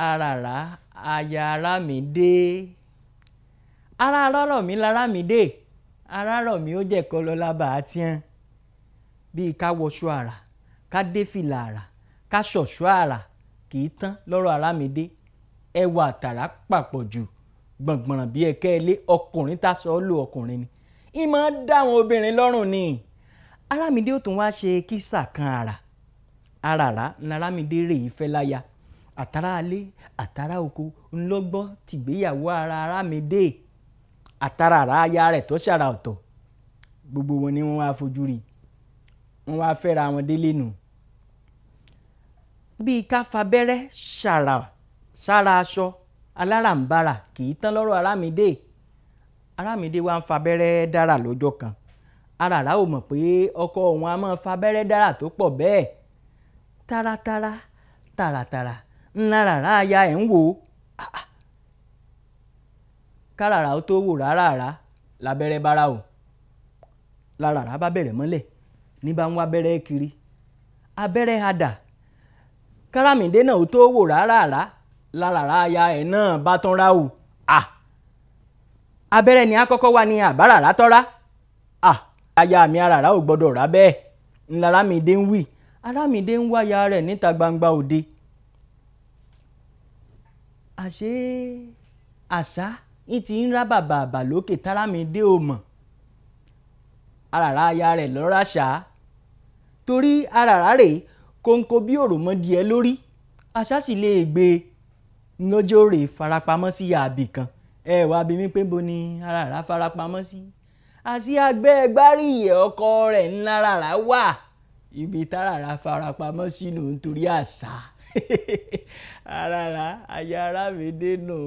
Àràrá aya Àràmídé. Ara rọ́rọ̀ mi l'Àràmídé. Ara rọ̀ mi ó jẹ́ kọ́ lọ lábà á tiẹ́n. Bíi ká wọṣọ àrà, ká dé fìlà àrà, ká ṣọ̀ṣọ́ àrà kì í tán lọ́rọ̀ Àràmídé. Ẹwà àtàrà papọ̀ jù gbọ̀ngbọ̀n bí ẹ̀kẹ́ ilé ọkùnrin tá sọ ọ́ lò ọkùnrin ni. Ìmọ̀ dá àwọn obìnrin lọ́rùn ni. Àràmídé ó tún wá ṣe kísà kan àrà. Àràrá ní Àràmídé rè é fẹ́ láya. Àtàrà alé àtàrà oko ńlọgbọ́ tìgbéyàwó ara Àràmídé. Àtàrà àrà aya rẹ̀ tó ṣàrà ọ̀tọ̀. Gbogbo wọn ni wọ́n wá fojú rí. Wọ́n wá fẹ́ra wọn délé nù. Bíi ká fabẹ́rẹ́ ṣàrà sára aṣọ aláràǹbarà kì í tán lọ́rọ̀ Àràmídé. Àràmídé wá ń fabẹ́rẹ́ dára lọ́jọ́ kan. Àràrá ò mọ̀ pé ọkọ òun á máa fabẹ́rẹ́ dára tó pọ̀ bẹ́ẹ̀. Táratára tààràtàrà ńláràrá aya ẹ̀ ń wò ó. Káràrá ó tó wò rárá lábẹ́rẹ́ bára o. Láràrá bá bẹ̀rẹ̀ mọ́lẹ̀ ní bá ń wá abẹ́rẹ́ kiri. Abẹ́rẹ́ hadà. Káràmídé náà ó tó wò rárá láràrá aya ẹ̀ náà bá tán rá o. Abẹ́rẹ́ ni àkọ́kọ́ wá ní àbáràrá tọ́ra. Aya mi Àràrá ò gbọ́dọ̀ rà bẹ́ẹ̀ ńlá Àràmídé ń wí. Àràmídé ń wáya rẹ̀ níta gbangba òde. Àṣé àṣá ń ti ń rá bàbà lókè t'Àràmídé ò mọ̀. Àràrá aya rẹ̀ lọ́ra ṣá. Torí Àràrá rèé kóńkó bí òròmọdìẹ lórí. Àṣá sì lè gbé lọ́jọ́ rèé farapamọ́ sí yàbì kan. Ẹ wá bí mi pé bo ni Àràrá farapamọ́ sí. Àṣì àgbẹ̀ gbáríyẹ̀ ọkọ rẹ̀ ńlá Àràrá wà. Ibi t'Àràrá farapamọ́ sínú nítorí àṣà. Àràrá aya Àràmídé nù.